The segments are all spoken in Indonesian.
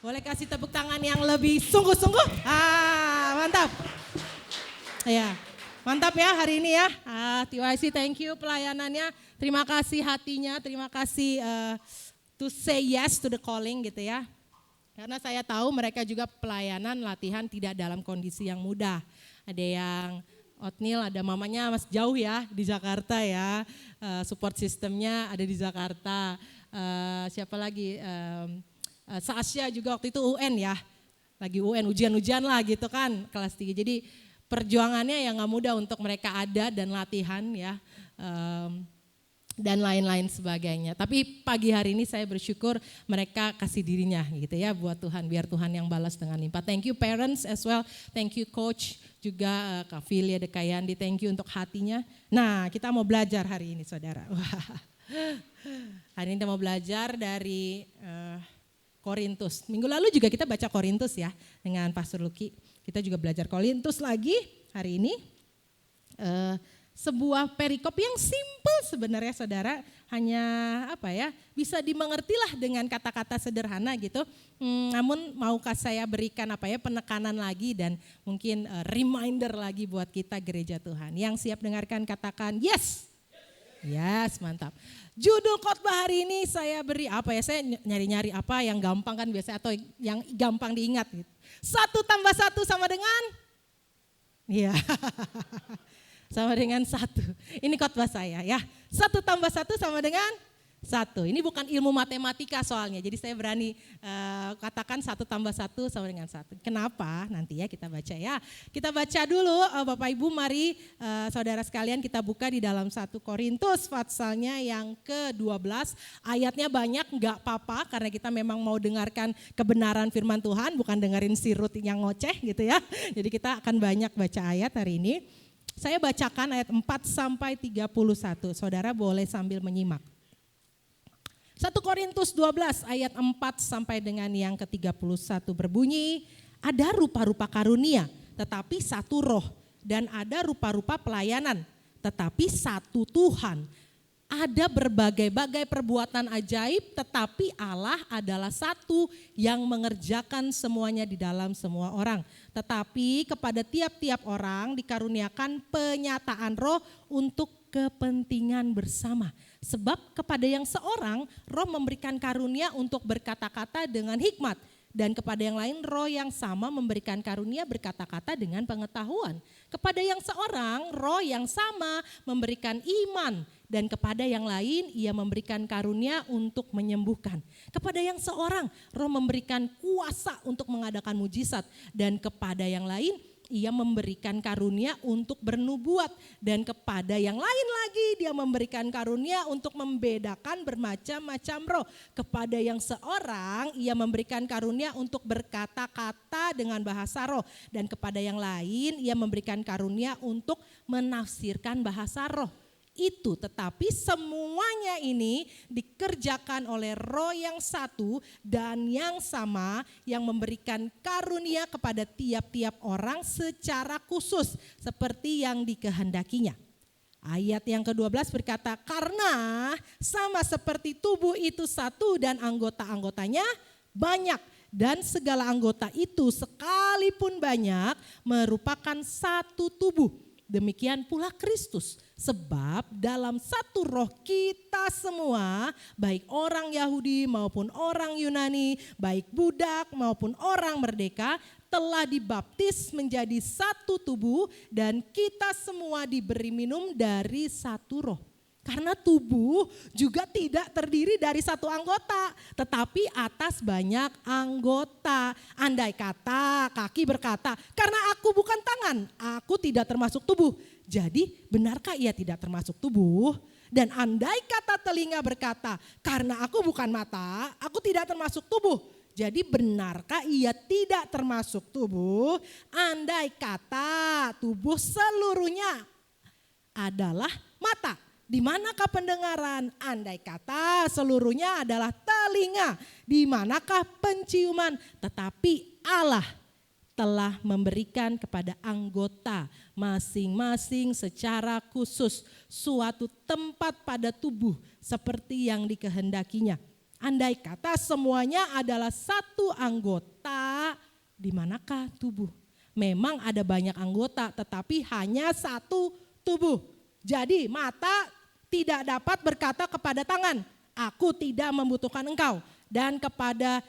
Boleh kasih tepuk tangan yang lebih sungguh-sungguh? Mantap. Ya, mantap ya hari ini ya. TYC thank you pelayanannya. Terima kasih hatinya, terima kasih to say yes to the calling gitu ya. Karena saya tahu mereka juga pelayanan latihan tidak dalam kondisi yang mudah. Ada yang Otnil, ada mamanya mas jauh ya di Jakarta ya. Support sistemnya ada di Jakarta. Siapa lagi? Sasya juga waktu itu UN ya. Lagi UN, ujian-ujian lah gitu kan kelas 3. Jadi perjuangannya yang gak mudah untuk mereka ada dan latihan ya. Dan lain-lain sebagainya. Tapi pagi hari ini saya bersyukur mereka kasih dirinya gitu ya buat Tuhan. Biar Tuhan yang balas dengan limpah. Thank you parents as well. Thank you coach juga Kak Filia Dekayandi. Thank you untuk hatinya. Nah kita mau belajar hari ini saudara. Hari ini kita mau belajar dari Korintus. Minggu lalu juga kita baca Korintus ya dengan Pastor Lucky. Kita juga belajar Korintus lagi hari ini. Sebuah perikop yang simple sebenarnya saudara, hanya bisa dimengertilah dengan kata-kata sederhana gitu. Namun maukah saya berikan penekanan lagi dan mungkin reminder lagi buat kita gereja Tuhan. Yang siap dengarkan katakan yes. Yes, mantap. Judul khotbah hari ini saya beri saya nyari-nyari apa yang gampang kan biasanya atau yang gampang diingat gitu. 1 tambah 1 sama dengan? Iya. Sama dengan 1. Ini khotbah saya ya. 1 tambah 1 sama dengan 1. Ini bukan ilmu matematika soalnya. Jadi saya berani katakan 1 tambah 1 sama dengan 1. Kenapa? Nanti ya kita baca ya. Kita baca dulu Bapak Ibu, mari saudara sekalian kita buka di dalam 1 Korintus pasalnya yang ke-12. Ayatnya banyak, enggak apa-apa karena kita memang mau dengarkan kebenaran firman Tuhan, bukan dengerin si Ruth yang ngoceh gitu ya. Jadi kita akan banyak baca ayat hari ini. Saya bacakan ayat 4 sampai 31. Saudara boleh sambil menyimak. 1 Korintus 12 ayat 4 sampai dengan yang ke-31 berbunyi, ada rupa-rupa karunia tetapi satu roh, dan ada rupa-rupa pelayanan tetapi satu Tuhan. Ada berbagai-bagai perbuatan ajaib tetapi Allah adalah satu yang mengerjakan semuanya di dalam semua orang. Tetapi kepada tiap-tiap orang dikaruniakan penyataan roh untuk kepentingan bersama. Sebab kepada yang seorang roh memberikan karunia untuk berkata-kata dengan hikmat. Dan kepada yang lain roh yang sama memberikan karunia berkata-kata dengan pengetahuan. Kepada yang seorang roh yang sama memberikan iman. Dan kepada yang lain ia memberikan karunia untuk menyembuhkan. Kepada yang seorang roh memberikan kuasa untuk mengadakan mujizat. Dan kepada yang lain ia memberikan karunia untuk bernubuat, dan kepada yang lain lagi dia memberikan karunia untuk membedakan bermacam-macam roh. Kepada yang seorang ia memberikan karunia untuk berkata-kata dengan bahasa roh, dan kepada yang lain ia memberikan karunia untuk menafsirkan bahasa roh. Itu tetapi semuanya ini dikerjakan oleh roh yang satu dan yang sama yang memberikan karunia kepada tiap-tiap orang secara khusus seperti yang dikehendakinya. Ayat yang ke-12 berkata, karena sama seperti tubuh itu satu dan anggota-anggotanya banyak, dan segala anggota itu sekalipun banyak merupakan satu tubuh. Demikian pula Kristus, sebab dalam satu roh kita semua, baik orang Yahudi maupun orang Yunani, baik budak maupun orang merdeka, telah dibaptis menjadi satu tubuh, dan kita semua diberi minum dari satu roh. Karena tubuh juga tidak terdiri dari satu anggota, tetapi atas banyak anggota. Andai kata kaki berkata, karena aku bukan tangan, aku tidak termasuk tubuh. Jadi benarkah ia tidak termasuk tubuh? Dan andai kata telinga berkata, karena aku bukan mata, aku tidak termasuk tubuh. Jadi benarkah ia tidak termasuk tubuh? Andai kata tubuh seluruhnya adalah mata, di manakah pendengaran? Andai kata seluruhnya adalah telinga, di manakah penciuman? Tetapi Allah telah memberikan kepada anggota masing-masing secara khusus suatu tempat pada tubuh seperti yang dikehendakinya. Andai kata semuanya adalah satu anggota, di manakah tubuh? Memang ada banyak anggota tetapi hanya satu tubuh. Jadi mata tidak dapat berkata kepada tangan, aku tidak membutuhkan engkau. Dan kepala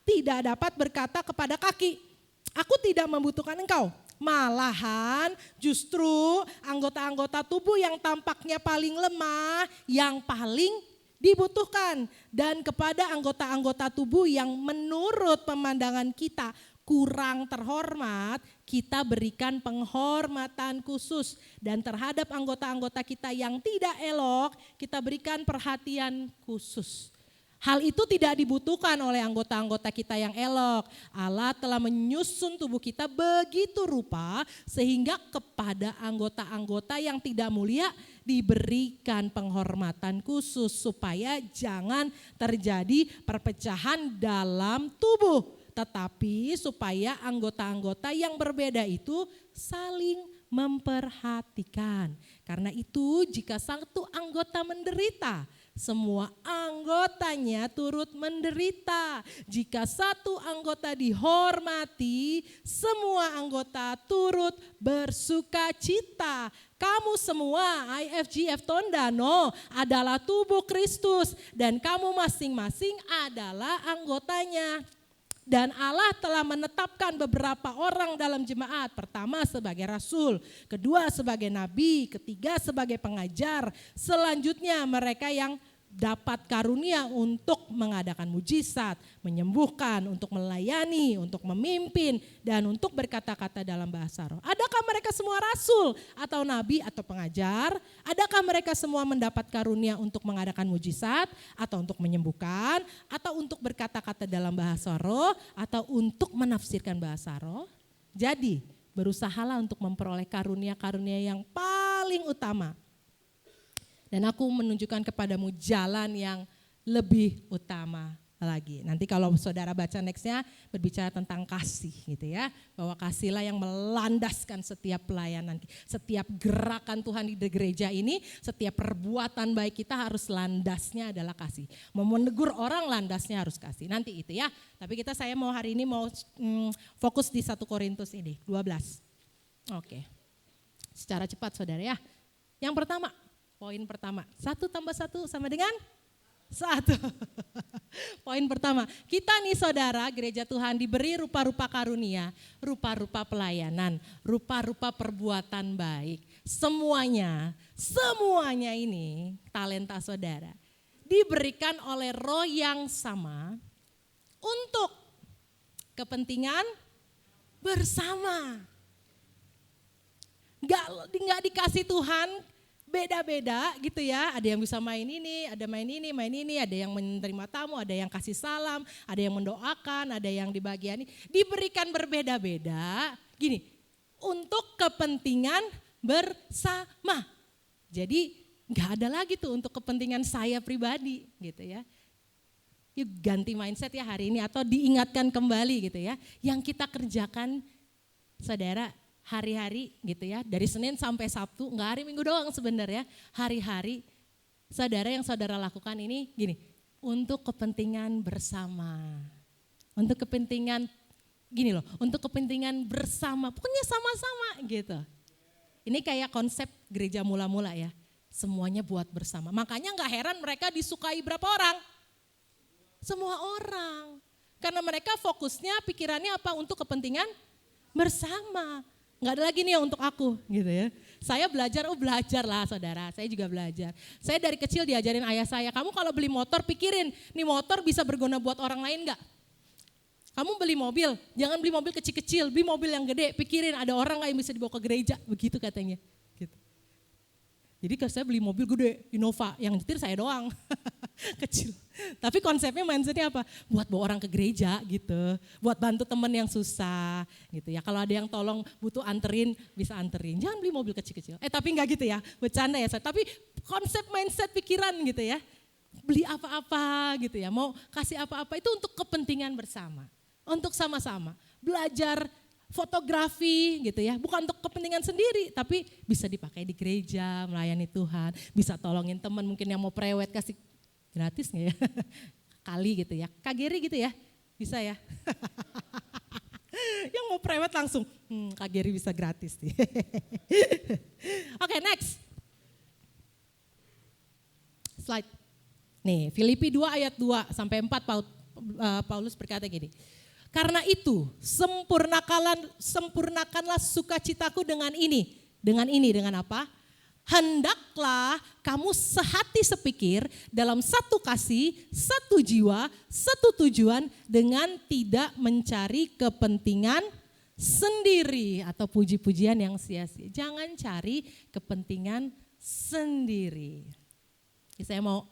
tidak dapat berkata kepada kaki, aku tidak membutuhkan engkau. Malahan justru anggota-anggota tubuh yang tampaknya paling lemah, yang paling dibutuhkan. Dan kepada anggota-anggota tubuh yang menurut pemandangan kita kurang terhormat, kita berikan penghormatan khusus. Dan terhadap anggota-anggota kita yang tidak elok, kita berikan perhatian khusus. Hal itu tidak dibutuhkan oleh anggota-anggota kita yang elok. Allah telah menyusun tubuh kita begitu rupa sehingga kepada anggota-anggota yang tidak mulia diberikan penghormatan khusus supaya jangan terjadi perpecahan dalam tubuh. Tetapi supaya anggota-anggota yang berbeda itu saling memperhatikan. Karena itu jika satu anggota menderita, semua anggotanya turut menderita. Jika satu anggota dihormati, semua anggota turut bersuka cita. Kamu semua IFGF Tondano adalah tubuh Kristus dan kamu masing-masing adalah anggotanya. Dan Allah telah menetapkan beberapa orang dalam jemaat. Pertama sebagai rasul, kedua sebagai nabi, ketiga sebagai pengajar. Selanjutnya mereka yang dapat karunia untuk mengadakan mujizat, menyembuhkan, untuk melayani, untuk memimpin, dan untuk berkata-kata dalam bahasa roh. Adakah mereka semua rasul atau nabi atau pengajar? Adakah mereka semua mendapat karunia untuk mengadakan mujizat atau untuk menyembuhkan atau untuk berkata-kata dalam bahasa roh atau untuk menafsirkan bahasa roh? Jadi berusahalah untuk memperoleh karunia-karunia yang paling utama. Dan aku menunjukkan kepadamu jalan yang lebih utama lagi. Nanti kalau saudara baca nextnya berbicara tentang kasih gitu ya. Bahwa kasihlah yang melandaskan setiap pelayanan, setiap gerakan Tuhan di gereja ini, setiap perbuatan baik kita harus landasnya adalah kasih. Mau menegur orang landasnya harus kasih, nanti itu ya. Tapi saya mau hari ini mau fokus di 1 Korintus ini, 12. Oke, secara cepat saudara ya. Yang pertama, poin pertama, 1 tambah 1 sama dengan 1. Poin pertama, kita nih saudara gereja Tuhan diberi rupa-rupa karunia, rupa-rupa pelayanan, rupa-rupa perbuatan baik. Semuanya ini talenta saudara diberikan oleh roh yang sama untuk kepentingan bersama. Gak dikasih Tuhan beda-beda gitu ya, ada yang bisa main ini, ada yang menerima tamu, ada yang kasih salam, ada yang mendoakan, ada yang di bagian ini, diberikan berbeda-beda, gini, untuk kepentingan bersama. Jadi gak ada lagi tuh untuk kepentingan saya pribadi gitu ya. Yuk ganti mindset ya hari ini atau diingatkan kembali gitu ya, yang kita kerjakan saudara, hari-hari gitu ya, dari Senin sampai Sabtu, enggak hari Minggu doang sebenarnya, hari-hari saudara yang saudara lakukan ini gini, untuk kepentingan bersama. Untuk kepentingan gini loh, untuk kepentingan bersama, pokoknya sama-sama gitu. Ini kayak konsep gereja mula-mula ya, semuanya buat bersama. Makanya enggak heran mereka disukai berapa orang? Semua orang. Karena mereka fokusnya, pikirannya apa? Untuk kepentingan bersama. Enggak ada lagi nih untuk aku gitu ya. Saya belajar lah saudara, saya juga belajar. Saya dari kecil diajarin ayah saya, kamu kalau beli motor pikirin, nih motor bisa berguna buat orang lain enggak? Kamu beli mobil, jangan beli mobil kecil-kecil, beli mobil yang gede, pikirin ada orang enggak yang bisa dibawa ke gereja, begitu katanya. Gitu. Jadi kalau saya beli mobil gede, Innova, yang nyetir saya doang, kecil. Tapi konsepnya mindsetnya apa? Buat bawa orang ke gereja gitu, buat bantu teman yang susah gitu ya. Kalau ada yang tolong butuh anterin, bisa anterin. Jangan beli mobil kecil-kecil. Tapi enggak gitu ya, bercanda ya. Tapi konsep mindset pikiran gitu ya. Beli apa-apa gitu ya, mau kasih apa-apa itu untuk kepentingan bersama. Untuk sama-sama belajar fotografi gitu ya, bukan untuk kepentingan sendiri, tapi bisa dipakai di gereja, melayani Tuhan, bisa tolongin teman mungkin yang mau prewed kasih gratis nggak ya, kali gitu ya, Kak Geri gitu ya, bisa ya. Yang mau prewed langsung, Kak Geri bisa gratis nih. Oke, next. Slide. Nih, Filipi 2 ayat 2 sampai 4 Paulus berkata gini. Karena itu, sempurnakanlah sukacitaku dengan ini. Dengan apa? Hendaklah kamu sehati sepikir dalam satu kasih, satu jiwa, satu tujuan dengan tidak mencari kepentingan sendiri atau puji-pujian yang sia-sia. Jangan cari kepentingan sendiri. Saya mau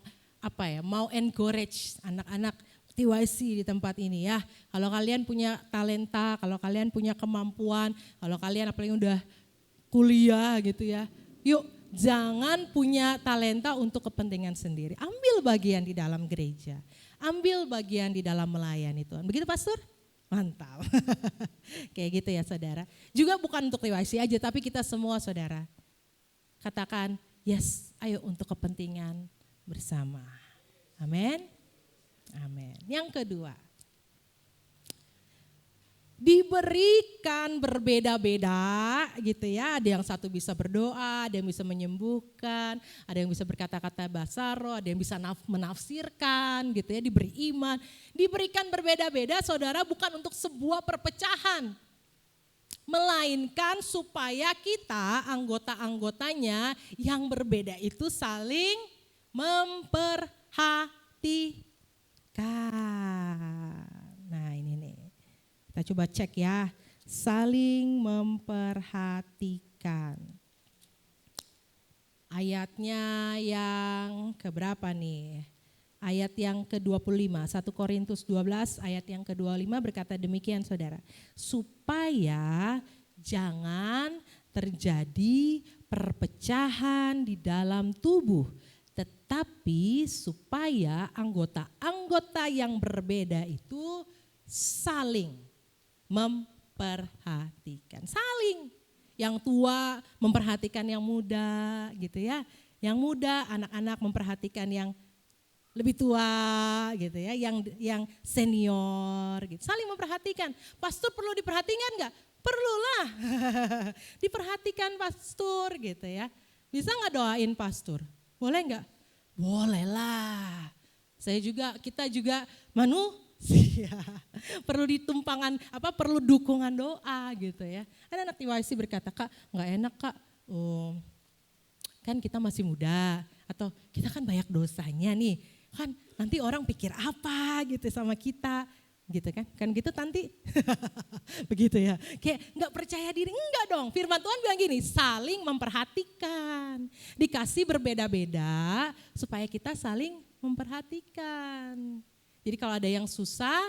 encourage anak-anak TYC di tempat ini ya. Kalau kalian punya talenta, kalau kalian punya kemampuan, kalau kalian apalagi udah kuliah gitu ya. Yuk, jangan punya talenta untuk kepentingan sendiri. Ambil bagian di dalam gereja. Ambil bagian di dalam melayani Tuhan. Begitu Pastor? Mantap. Kayak gitu ya saudara. Juga bukan untuk TYC aja, tapi kita semua saudara. Katakan, yes, ayo untuk kepentingan bersama. Amin. Amin. Yang kedua, diberikan berbeda-beda gitu ya. Ada yang satu bisa berdoa, ada yang bisa menyembuhkan, ada yang bisa berkata-kata bahasa roh, ada yang bisa menafsirkan gitu ya, diberi iman. Diberikan berbeda-beda saudara bukan untuk sebuah perpecahan. Melainkan supaya kita anggota-anggotanya yang berbeda itu saling memperhatikan. Nah ini nih, kita coba cek ya, saling memperhatikan. Ayatnya yang keberapa nih? Ayat yang ke-25, 1 Korintus 12 ayat yang ke-25 berkata demikian saudara. Supaya jangan terjadi perpecahan di dalam tubuh. Tetapi supaya anggota-anggota yang berbeda itu saling memperhatikan. Saling. Yang tua memperhatikan yang muda gitu ya. Yang muda, anak-anak memperhatikan yang lebih tua gitu ya. Yang senior gitu. Saling memperhatikan. Pastor perlu diperhatikan enggak? Perlulah. Diperhatikan pastor gitu ya. Bisa enggak doain pastor? Boleh enggak? Boleh lah. Kita juga manusia. Perlu perlu dukungan doa gitu ya. Ada anak TYC berkata, Kak enggak enak Kak, kan kita masih muda. Atau kita kan banyak dosanya nih. Kan nanti orang pikir apa gitu sama kita. Gitu kan gitu nanti. Begitu ya, kayak gak percaya diri, enggak dong. Firman Tuhan bilang gini, saling memperhatikan. Dikasih berbeda-beda supaya kita saling memperhatikan. Jadi kalau ada yang susah,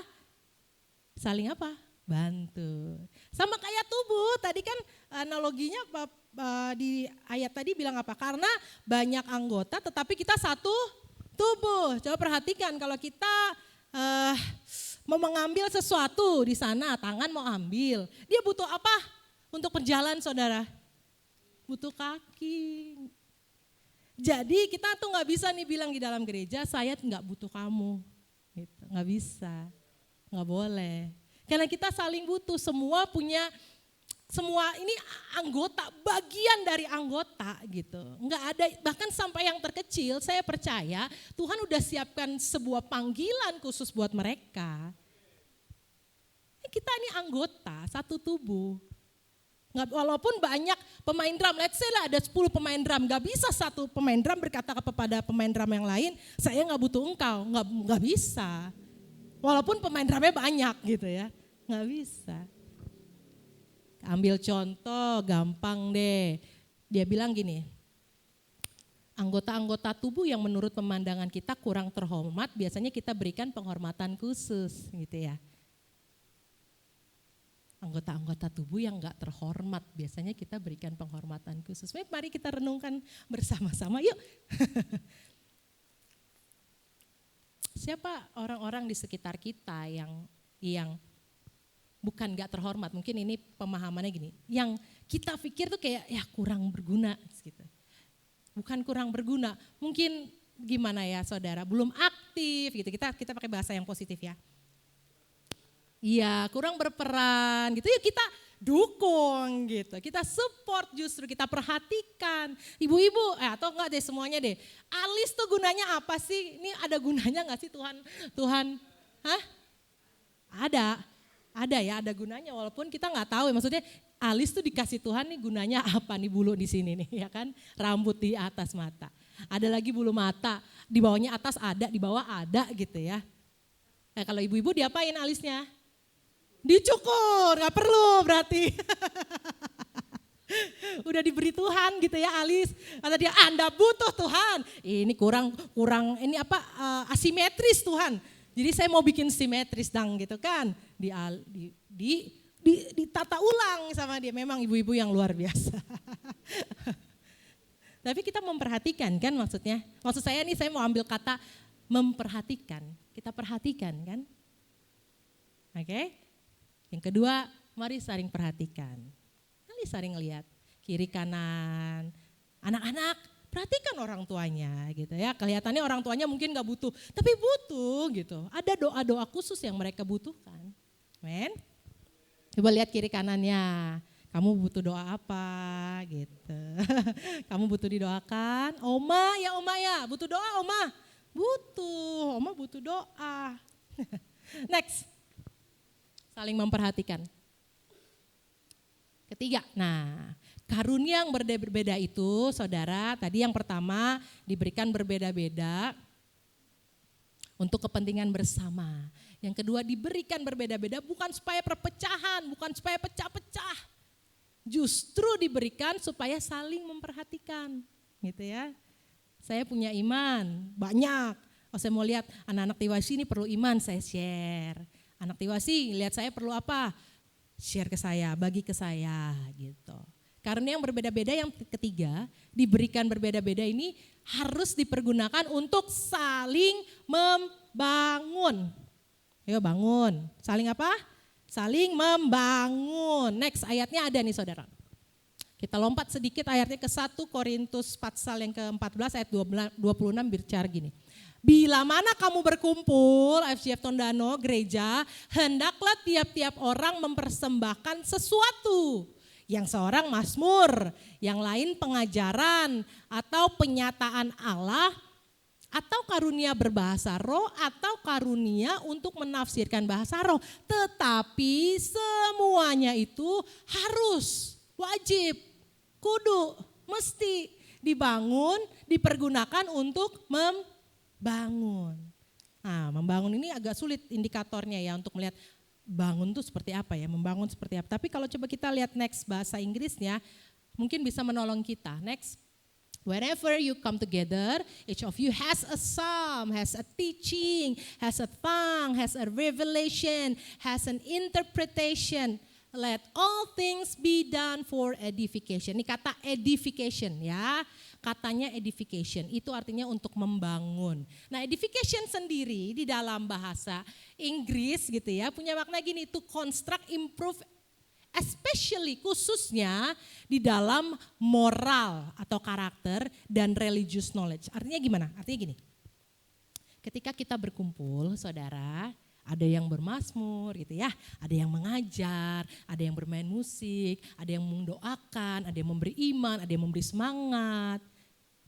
saling apa? Bantu. Sama kayak tubuh, tadi kan analoginya di ayat tadi bilang apa? Karena banyak anggota tetapi kita satu tubuh. Coba perhatikan kalau kita mau mengambil sesuatu di sana, tangan mau ambil. Dia butuh apa untuk berjalan saudara? Butuh kaki. Jadi kita tuh gak bisa nih bilang di dalam gereja, saya gak butuh kamu. Gitu. Gak bisa, gak boleh. Karena kita saling butuh, semua ini anggota, bagian dari anggota gitu. Enggak ada, bahkan sampai yang terkecil saya percaya Tuhan udah siapkan sebuah panggilan khusus buat mereka. Kita ini anggota, satu tubuh. Walaupun banyak pemain drum, let's say lah ada 10 pemain drum, gak bisa satu pemain drum berkata kepada pemain drum yang lain, saya gak butuh engkau, gak bisa. Walaupun pemain drumnya banyak gitu ya, gak bisa. Ambil contoh gampang deh, dia bilang gini, anggota-anggota tubuh yang menurut pemandangan kita kurang terhormat, biasanya kita berikan penghormatan khusus gitu ya. Anggota-anggota tubuh yang gak terhormat, biasanya kita berikan penghormatan khusus. Mari kita renungkan bersama-sama, yuk. Siapa orang-orang di sekitar kita yang bukan gak terhormat, mungkin ini pemahamannya gini, yang kita pikir tuh kayak ya kurang berguna gitu. Bukan kurang berguna, mungkin gimana ya saudara, belum aktif gitu, kita pakai bahasa yang positif ya. Iya, kurang berperan gitu ya, kita dukung gitu, kita support, justru kita perhatikan. Ibu-ibu, atau enggak deh semuanya deh, alis tuh gunanya apa sih? Ini ada gunanya enggak sih Tuhan? Hah? Ada ya, ada gunanya walaupun kita nggak tahu ya, maksudnya alis tuh dikasih Tuhan nih gunanya apa nih, bulu di sini nih ya kan, rambut di atas mata. Ada lagi bulu mata, di bawahnya atas ada, di bawah ada gitu ya. Nah kalau ibu-ibu diapain alisnya? Dicukur, nggak perlu berarti. Udah diberi Tuhan gitu ya alis. Kata dia, Anda butuh Tuhan. Ini kurang ini apa asimetris Tuhan. Jadi saya mau bikin simetris dang gitu kan. Ditata ulang sama dia, memang ibu-ibu yang luar biasa. Tapi kita memperhatikan kan maksudnya. Maksud saya nih, saya mau ambil kata memperhatikan. Kita perhatikan kan. Oke. Yang kedua, mari saling perhatikan. Mari saling lihat kiri kanan. Anak-anak, perhatikan orang tuanya gitu ya. Kelihatannya orang tuanya mungkin gak butuh, tapi butuh gitu. Ada doa-doa khusus yang mereka butuhkan. Men, coba lihat kiri kanannya. Kamu butuh doa apa gitu. Kamu butuh didoakan. Oma ya, butuh doa Oma. Butuh, Oma butuh doa. Next, saling memperhatikan. Ketiga, nah karunia yang berbeda itu saudara, tadi yang pertama diberikan berbeda-beda untuk kepentingan bersama. Yang kedua diberikan berbeda-beda bukan supaya perpecahan, bukan supaya pecah-pecah. Justru diberikan supaya saling memperhatikan gitu ya. Saya punya iman banyak, saya mau lihat anak-anak Tiwasi ini perlu iman, saya share. Anak Tiwasi lihat saya perlu apa, share ke saya, bagi ke saya gitu. Karena yang berbeda-beda, yang ketiga, diberikan berbeda-beda ini harus dipergunakan untuk saling membangun. Ayo bangun, saling apa? Saling membangun. Next ayatnya ada nih saudara. Kita lompat sedikit ayatnya ke 1 Korintus pasal yang ke-14 ayat 26 berbicara gini. Bila mana kamu berkumpul, FCF Tondano, gereja, hendaklah tiap-tiap orang mempersembahkan sesuatu. Yang seorang mazmur, yang lain pengajaran atau penyataan Allah, atau karunia berbahasa roh, atau karunia untuk menafsirkan bahasa roh. Tetapi semuanya itu harus, wajib, kudu, mesti dibangun, dipergunakan untuk membangun. Nah, membangun ini agak sulit indikatornya ya untuk melihat bangun itu seperti apa ya, membangun seperti apa. Tapi kalau coba kita lihat next bahasa Inggrisnya, mungkin bisa menolong kita. Next. Whenever you come together, each of you has a psalm, has a teaching, has a tongue, has a revelation, has an interpretation. Let all things be done for edification. Ini kata edification ya, katanya edification, itu artinya untuk membangun. Nah edification sendiri di dalam bahasa Inggris gitu ya, punya makna gini, to construct, improve, especially khususnya di dalam moral atau karakter dan religious knowledge. Artinya gimana? Artinya gini, ketika kita berkumpul saudara, ada yang bermazmur gitu ya, ada yang mengajar, ada yang bermain musik, ada yang mendoakan, ada yang memberi iman, ada yang memberi semangat,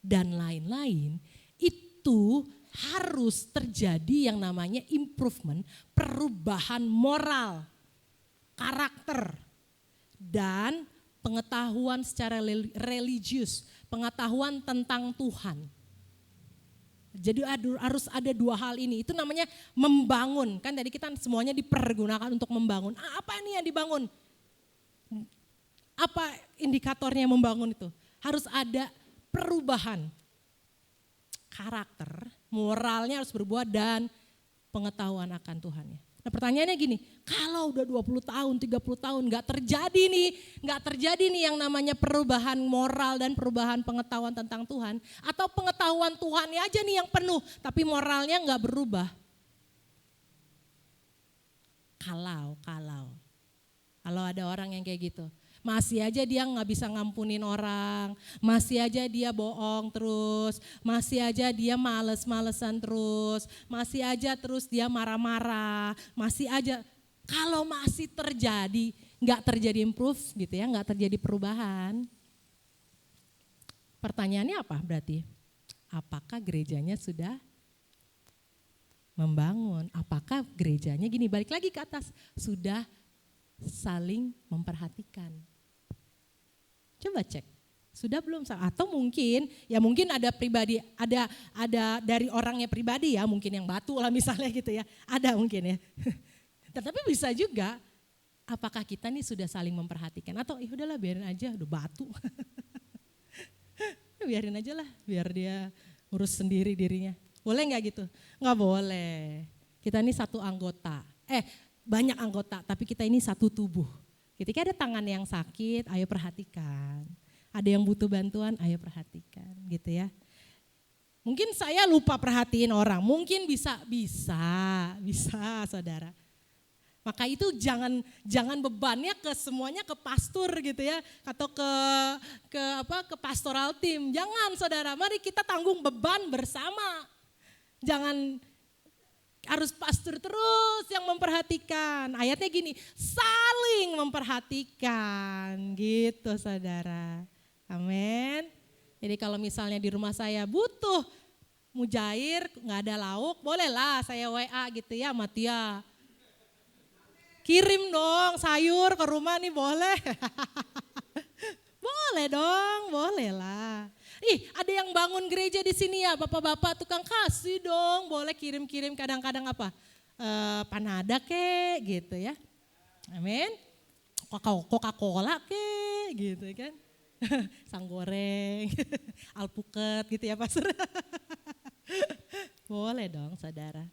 dan lain-lain. Itu harus terjadi yang namanya improvement, perubahan moral, karakter, dan pengetahuan secara religius, pengetahuan tentang Tuhan. Jadi harus ada dua hal ini, itu namanya membangun. Kan tadi kita semuanya dipergunakan untuk membangun. Apa ini yang dibangun? Apa indikatornya membangun itu? Harus ada perubahan karakter, moralnya harus berubah dan pengetahuan akan Tuhannya. Nah pertanyaannya gini, kalau udah 20 tahun, 30 tahun gak terjadi nih yang namanya perubahan moral dan perubahan pengetahuan tentang Tuhan, atau pengetahuan Tuhannya aja nih yang penuh, tapi moralnya gak berubah. Kalau Kalau ada orang yang kayak gitu. Masih aja dia nggak bisa ngampunin orang, masih aja dia bohong terus, masih aja dia males-malesan terus, masih aja terus dia marah-marah, masih aja. Kalau masih terjadi, nggak terjadi improve gitu ya, nggak terjadi perubahan. Pertanyaannya apa berarti? Apakah gerejanya sudah membangun? Apakah gerejanya gini, balik lagi ke atas, sudah saling memperhatikan? Coba cek, sudah belum? Atau mungkin, ya mungkin ada pribadi, ada dari orangnya pribadi ya, mungkin yang batu lah misalnya gitu ya, ada mungkin ya. Tetapi bisa juga, apakah kita nih sudah saling memperhatikan? Atau ya udahlah biarin aja, udah batu. Biarin aja lah, biar dia urus sendiri dirinya. Boleh gak gitu? Gak boleh. Kita ini satu anggota, banyak anggota, tapi kita ini satu tubuh. Ketika ada tangan yang sakit, ayo perhatikan. Ada yang butuh bantuan, ayo perhatikan gitu ya. Mungkin saya lupa perhatiin orang, mungkin bisa saudara. Maka itu jangan bebannya ke semuanya ke pastor gitu ya, atau ke pastoral tim. Jangan saudara, mari kita tanggung beban bersama. Jangan harus pastor terus yang memperhatikan. Ayatnya gini, saling memperhatikan gitu saudara. Amin. Jadi kalau misalnya di rumah saya butuh mujair, gak ada lauk, bolehlah saya WA gitu ya sama Tia. Kirim dong sayur ke rumah nih, boleh. Boleh dong, boleh lah. Ada yang bangun gereja di sini ya, bapak-bapak tukang kasih dong, boleh kirim-kirim kadang-kadang apa? Panada kek gitu ya. Amin. Coca-Cola kek gitu kan. Sang goreng, alpukat gitu ya pastor. Boleh dong saudara.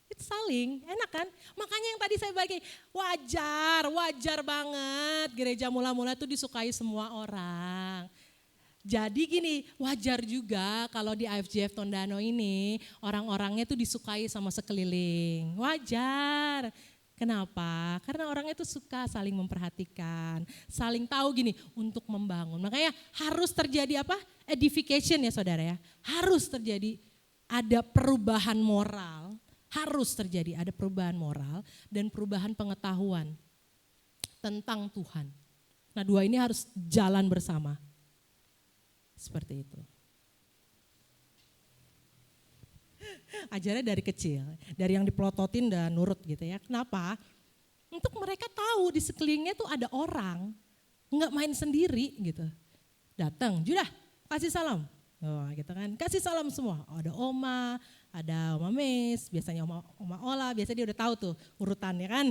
Itu saling, enak kan? Makanya yang tadi saya bagi, wajar banget gereja mula-mula itu disukai semua orang. Jadi gini, wajar juga kalau di IFJF Tondano ini orang-orangnya tuh disukai sama sekeliling. Wajar. Kenapa? Karena orangnya tuh suka saling memperhatikan, saling tahu gini untuk membangun. Makanya harus terjadi apa? Edification ya saudara ya. Harus terjadi ada perubahan moral. Harus terjadi ada perubahan moral dan perubahan pengetahuan tentang Tuhan. Nah, dua ini harus jalan bersama. Seperti itu. Ajarnya dari kecil, dari yang dipelototin dan nurut gitu ya. Kenapa? Untuk mereka tahu di sekelilingnya tuh ada orang, nggak main sendiri gitu. Datang, Judah, kasih salam. Oh, gitu kan. Kasih salam semua. Ada Oma, ada Oma Mes, biasanya Oma Ola, biasanya dia udah tahu tuh urutannya kan.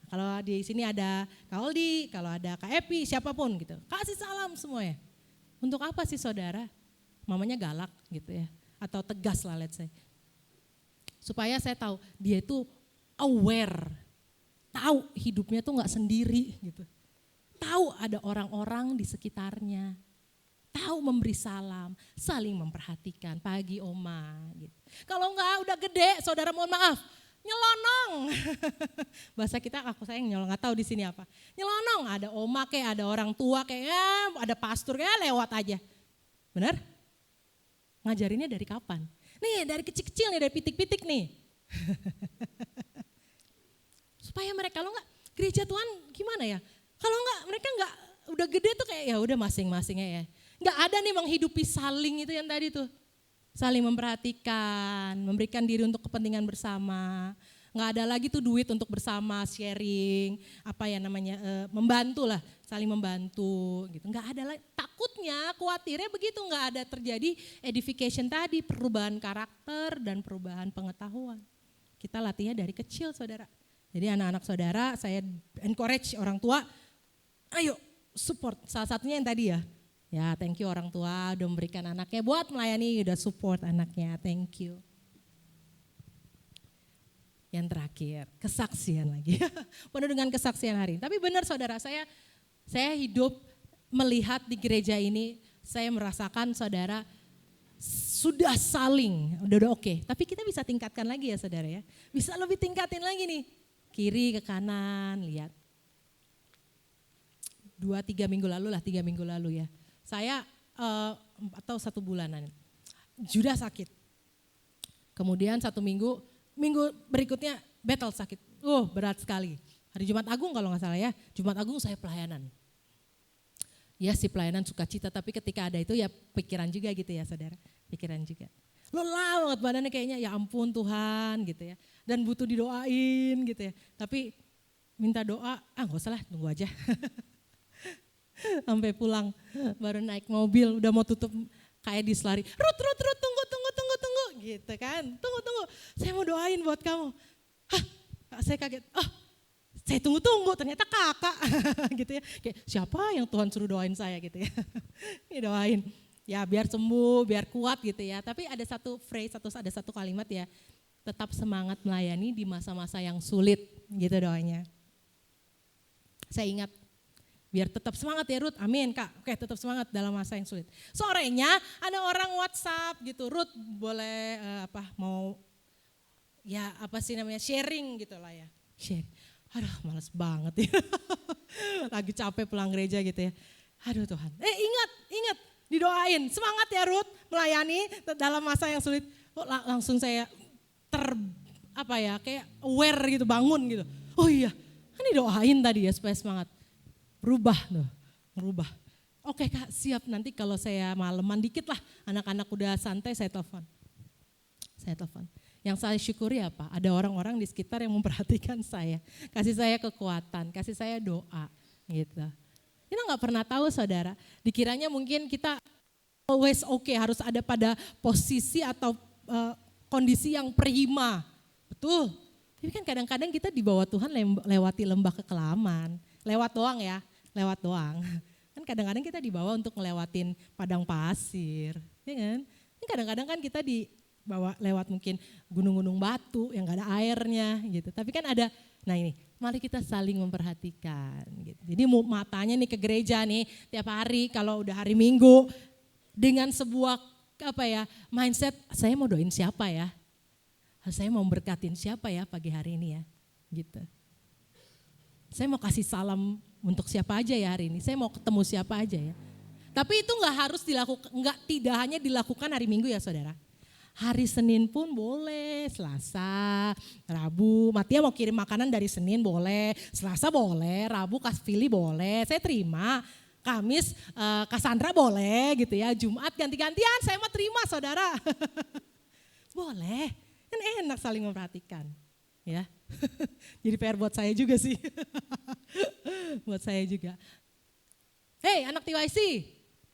Kalau di sini ada Kak Oldi, kalau ada Kak Epi, siapapun gitu. Kasih salam semuanya. Untuk apa sih saudara? Mamanya galak gitu ya. Atau tegas lah let's say. Supaya saya tahu dia itu aware. Tahu hidupnya tuh gak sendiri gitu. Tahu ada orang-orang di sekitarnya. Tahu memberi salam, saling memperhatikan, pagi Oma gitu. Kalau enggak udah gede, saudara mohon maaf, nyelonong. Bahasa kita saya nyelonong, enggak tahu di sini apa. Nyelonong, ada Oma kayak ada orang tua kayak ada pastor kayak lewat aja. Benar? Ngajarinnya dari kapan? Nih dari kecil-kecil nih, dari pitik-pitik nih. Supaya mereka kalau enggak gereja Tuhan gimana ya? Kalau enggak mereka enggak udah gede tuh kayak ya udah masing-masingnya ya. Enggak ada nih menghidupi saling itu yang tadi tuh. Saling memperhatikan, memberikan diri untuk kepentingan bersama. Enggak ada lagi tuh duit untuk bersama, sharing, membantu lah, saling membantu gitu. Enggak ada lagi, takutnya, khawatirnya begitu enggak ada terjadi edification tadi, perubahan karakter dan perubahan pengetahuan. Kita latihnya dari kecil saudara. Jadi anak-anak saudara saya encourage orang tua, ayo support, salah satunya yang tadi ya. Ya thank you orang tua udah memberikan anaknya buat melayani, udah support anaknya, thank you. Yang terakhir, kesaksian lagi. Penuh dengan kesaksian hari ini. Tapi benar saudara, saya hidup melihat di gereja ini, saya merasakan saudara sudah saling, udah oke. Tapi kita bisa tingkatkan lagi ya saudara ya. Bisa lebih tingkatin lagi nih, kiri ke kanan, lihat. 2-3 minggu lalu lah, 3 minggu lalu ya. Saya atau 1 bulanan, Judah sakit. Kemudian 1 minggu berikutnya Bethel sakit. Berat sekali. Hari Jumat Agung kalau nggak salah ya, Jumat Agung saya pelayanan. Ya si pelayanan sukacita, tapi ketika ada itu ya pikiran juga gitu ya saudara, pikiran juga. Lelah banget badannya kayaknya, ya ampun Tuhan gitu ya. Dan butuh didoain gitu ya, tapi minta doa, nggak usah lah tunggu aja. Sampai pulang baru naik mobil udah mau tutup kayak diselari. Rut tunggu gitu kan. Tunggu. Saya mau doain buat kamu. Saya kaget. Saya tunggu ternyata kakak gitu ya. Kayak siapa yang Tuhan suruh doain saya gitu ya. Ini doain. Ya biar sembuh, biar kuat gitu ya. Tapi ada satu phrase, ada satu kalimat ya. Tetap semangat melayani di masa-masa yang sulit gitu doanya. Saya ingat, biar tetap semangat ya Ruth, amin Kak. Oke, tetap semangat dalam masa yang sulit. Sorenya ada orang WhatsApp gitu, Ruth boleh mau ya sharing gitu lah ya. Share. Aduh males banget ya. Lagi capek pulang gereja gitu ya. Aduh Tuhan. Ingat didoain. Semangat ya Ruth melayani dalam masa yang sulit. Langsung saya kayak aware gitu, bangun gitu. Oh iya, kan didoain tadi ya supaya semangat. Berubah. Oke Kak, siap, nanti kalau saya maleman dikit lah, anak-anak udah santai saya telepon. Yang saya syukuri apa? Ada orang-orang di sekitar yang memperhatikan saya, kasih saya kekuatan, kasih saya doa gitu. Kita gak pernah tahu saudara, dikiranya mungkin kita always harus ada pada posisi atau kondisi yang prima. Betul, tapi kan kadang-kadang kita di bawah Tuhan lewati lembah kekelaman, lewat doang. Kan kadang-kadang kita dibawa untuk ngelewatin padang pasir, ya kan? Kadang-kadang kan kita dibawa lewat mungkin gunung-gunung batu yang gak ada airnya gitu. Tapi kan ada, mari kita saling memperhatikan gitu. Jadi matanya nih ke gereja nih tiap hari kalau udah hari Minggu dengan sebuah mindset, saya mau doain siapa ya? Saya mau berkatin siapa ya pagi hari ini ya? Gitu. Saya mau kasih salam untuk siapa aja ya hari ini, saya mau ketemu siapa aja ya. Tapi itu nggak harus dilakukan, tidak hanya dilakukan hari Minggu ya saudara. Hari Senin pun boleh, Selasa, Rabu, Matia mau kirim makanan dari Senin boleh, Selasa boleh, Rabu Kasfili boleh, saya terima. Kamis Cassandra boleh gitu ya, Jumat ganti-gantian saya mau terima saudara. Boleh, kan enak saling memperhatikan ya. Jadi PR buat saya juga sih. Buat saya juga. Hei anak TYC,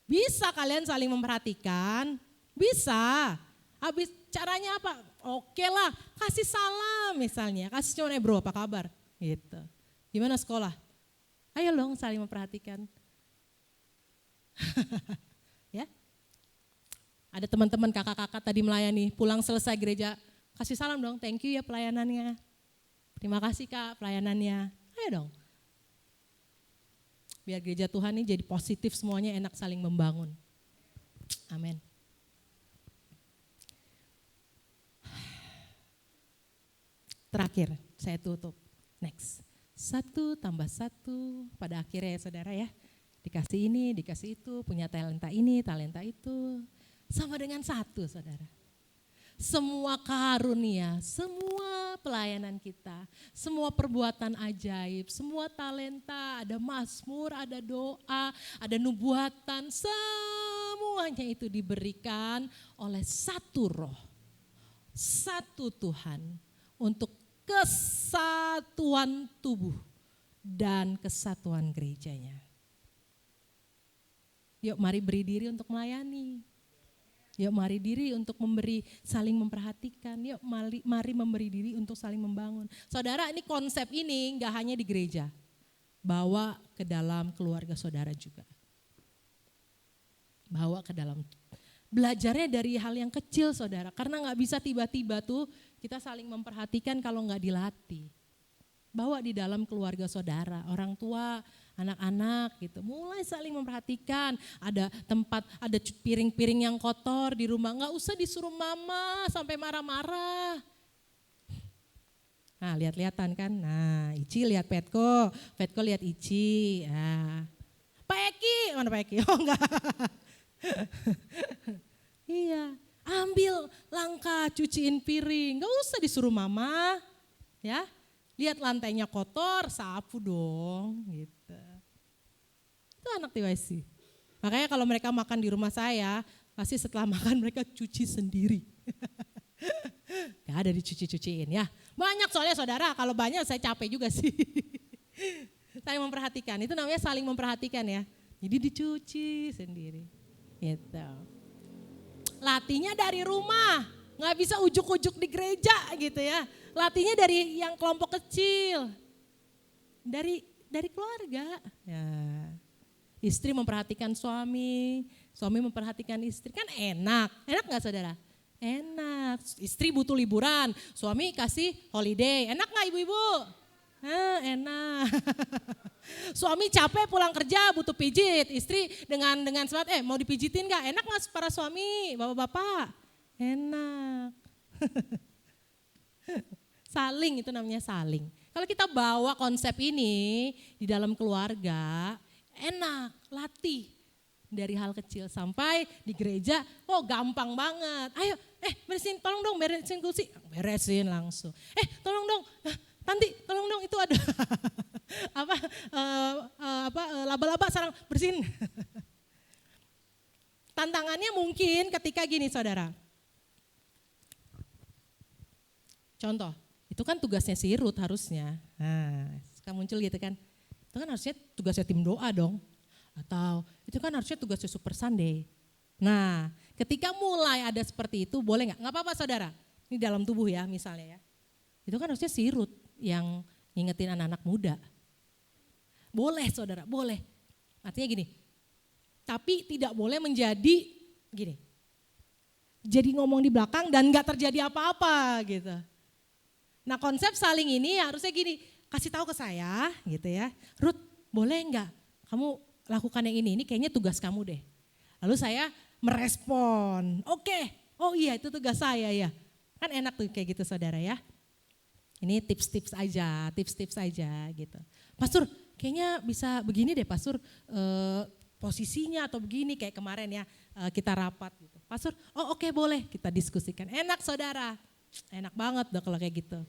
bisa kalian saling memperhatikan? Bisa. Habis caranya apa? Oke lah, kasih salam misalnya. Kasih cuma bro apa kabar? Gitu. Gimana sekolah? Ayo dong saling memperhatikan. Ya. Ada teman-teman kakak-kakak tadi melayani, pulang selesai gereja, kasih salam dong, thank you ya pelayanannya. Terima kasih Kak pelayanannya. Ayo dong. Biar gereja Tuhan ini jadi positif semuanya, enak saling membangun. Amin. Terakhir saya tutup. Next. 1 tambah 1 pada akhirnya ya saudara ya. Dikasih ini, dikasih itu, punya talenta ini, talenta itu. Sama dengan 1 saudara. Semua karunia, semua pelayanan kita, semua perbuatan ajaib, semua talenta, ada mazmur, ada doa, ada nubuatan, semuanya itu diberikan oleh 1 roh, 1 Tuhan untuk kesatuan tubuh dan kesatuan gerejanya. Yuk mari beri diri untuk melayani. Yuk mari diri untuk memberi, saling memperhatikan. Yuk mari memberi diri untuk saling membangun. Saudara, ini konsep ini gak hanya di gereja. Bawa ke dalam keluarga saudara juga. Bawa ke dalam. Belajarnya dari hal yang kecil saudara. Karena gak bisa tiba-tiba tuh kita saling memperhatikan kalau gak dilatih. Bawa di dalam keluarga saudara, orang tua, anak-anak gitu. Mulai saling memperhatikan, ada tempat, ada piring-piring yang kotor di rumah, gak usah disuruh mama sampai marah-marah. Nah lihat-lihatan kan, nah Ici lihat Petko, Petko lihat Ici. Nah, Pak Eki, mana Pak Eki? Oh enggak. Iya, ambil langkah cuciin piring, gak usah disuruh mama. Ya, lihat lantainya kotor, sapu dong gitu. Itu anak TYC. Makanya kalau mereka makan di rumah saya, pasti setelah makan mereka cuci sendiri. Gak ada dicuci-cuciin ya. Banyak soalnya saudara, kalau banyak saya capek juga sih. Saya memperhatikan, itu namanya saling memperhatikan ya. Jadi dicuci sendiri. Gitu. Latihnya dari rumah, gak bisa ujuk-ujuk di gereja gitu ya. Latihnya dari yang kelompok kecil, dari keluarga. Ya. Istri memperhatikan suami, suami memperhatikan istri, kan enak gak saudara? Enak, istri butuh liburan, suami kasih holiday, enak gak ibu-ibu? Enak. Suami capek pulang kerja butuh pijit, istri dengan semangat, mau dipijitin gak? Enak gak para suami, bapak-bapak? Enak. Saling, itu namanya saling. Kalau kita bawa konsep ini di dalam keluarga, enak, latih. Dari hal kecil sampai di gereja, gampang banget. Ayo, beresin, tolong dong beresin kursi. Beresin langsung. Tolong dong, Tanti, tolong dong itu ada laba-laba sarang bersihin. Tantangannya mungkin ketika gini saudara. Contoh, itu kan tugasnya si Ruth harusnya. Nah, suka muncul gitu kan. Itu kan harusnya tugasnya tim doa dong. Atau itu kan harusnya tugasnya Super Sunday. Nah, ketika mulai ada seperti itu boleh gak? Gak apa-apa saudara, ini dalam tubuh ya misalnya ya. Itu kan harusnya si Ruth yang ngingetin anak-anak muda. Boleh saudara, boleh. Artinya gini, tapi tidak boleh menjadi gini. Jadi ngomong di belakang dan gak terjadi apa-apa gitu. Nah konsep saling ini harusnya gini, kasih tahu ke saya gitu ya. Ruth boleh gak kamu lakukan yang ini kayaknya tugas kamu deh. Lalu saya merespon, oke, oh iya itu tugas saya ya. Kan enak tuh kayak gitu saudara ya. Ini tips-tips aja gitu. Pastor kayaknya bisa begini deh Pastor, posisinya atau begini kayak kemarin ya kita rapat gitu. Pastor, oke, boleh kita diskusikan. Enak saudara, enak banget dong kalau kayak gitu.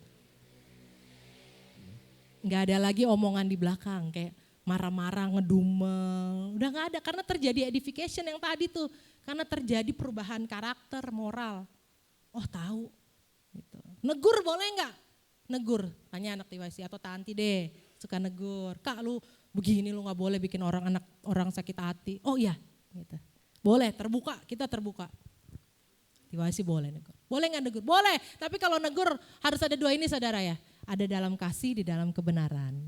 Gak ada lagi omongan di belakang kayak marah-marah, ngedumel, udah gak ada karena terjadi edification yang tadi tuh. Karena terjadi perubahan karakter, moral. Oh tahu gitu. Negur boleh gak? Negur, tanya anak TYC atau Tanti deh, suka negur. Kak lu begini lu gak boleh bikin orang sakit hati. Oh iya, gitu. Boleh, terbuka, kita terbuka. TYC boleh negur. Boleh gak negur? Boleh, tapi kalau negur harus ada dua ini saudara ya. Ada dalam kasih, di dalam kebenaran.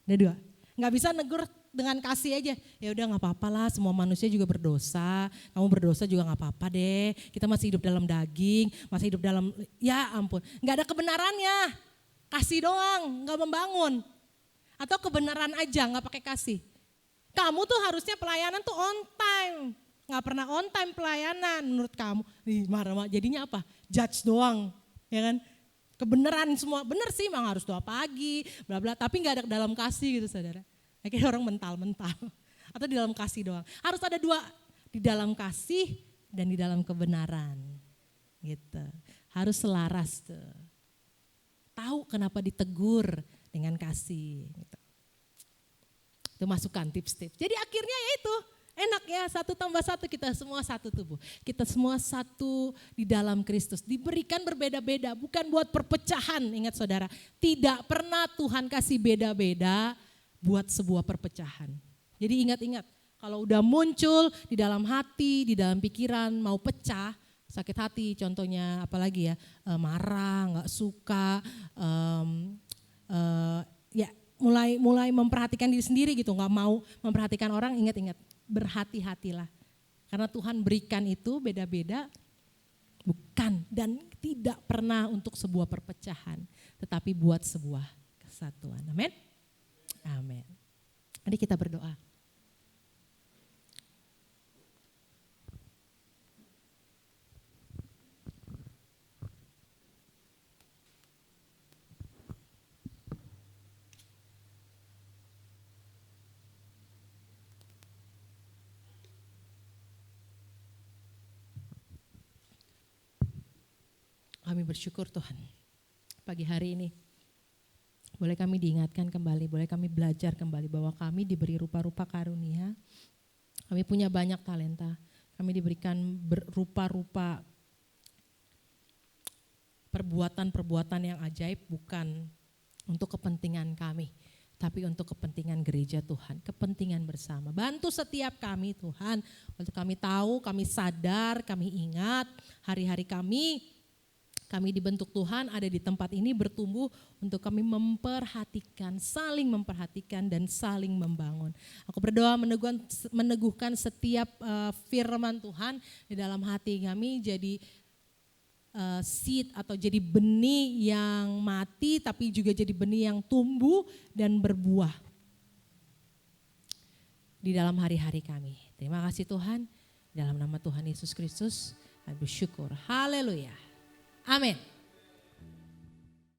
Ada dua. Nggak bisa negur dengan kasih aja, ya udah nggak apa-apa lah, semua manusia juga berdosa, kamu berdosa juga nggak apa-apa deh, kita masih hidup dalam daging, masih hidup dalam, ya ampun, nggak ada kebenarannya, kasih doang, nggak membangun, atau kebenaran aja nggak pakai kasih. Kamu tuh harusnya pelayanan tuh on time, nggak pernah on time pelayanan menurut kamu, marah-marah jadinya apa? Judge doang, ya kan? Kebenaran semua, benar sih memang harus doa pagi, bla bla, tapi nggak ada dalam kasih gitu saudara. Akhirnya orang mental-mental, atau di dalam kasih doang. Harus ada dua, di dalam kasih dan di dalam kebenaran, gitu. Harus selaras tuh. Tahu kenapa ditegur dengan kasih. Gitu. Itu masukan tips-tips. Jadi akhirnya ya itu. Enak ya, 1+1 kita semua satu tubuh. Kita semua satu di dalam Kristus. Diberikan berbeda-beda, bukan buat perpecahan. Ingat saudara, tidak pernah Tuhan kasih beda-beda buat sebuah perpecahan. Jadi ingat-ingat, kalau udah muncul di dalam hati, di dalam pikiran mau pecah, sakit hati contohnya apalagi ya, marah, gak suka, ya mulai memperhatikan diri sendiri gitu, gak mau memperhatikan orang, ingat-ingat. Berhati-hatilah, karena Tuhan berikan itu beda-beda, bukan dan tidak pernah untuk sebuah perpecahan, tetapi buat sebuah kesatuan. Amin. Amin. Mari kita berdoa. Kami bersyukur Tuhan, pagi hari ini boleh kami diingatkan kembali, boleh kami belajar kembali bahwa kami diberi rupa-rupa karunia. Kami punya banyak talenta, kami diberikan rupa-rupa perbuatan-perbuatan yang ajaib, bukan untuk kepentingan kami, tapi untuk kepentingan gereja Tuhan, kepentingan bersama. Bantu setiap kami Tuhan, untuk kami tahu, kami sadar, kami ingat hari-hari kami dibentuk Tuhan ada di tempat ini bertumbuh untuk kami memperhatikan, saling memperhatikan dan saling membangun. Aku berdoa meneguhkan setiap firman Tuhan di dalam hati kami jadi seed atau jadi benih yang mati tapi juga jadi benih yang tumbuh dan berbuah di dalam hari-hari kami. Terima kasih Tuhan, dalam nama Tuhan Yesus Kristus kami bersyukur. Haleluya. Amin.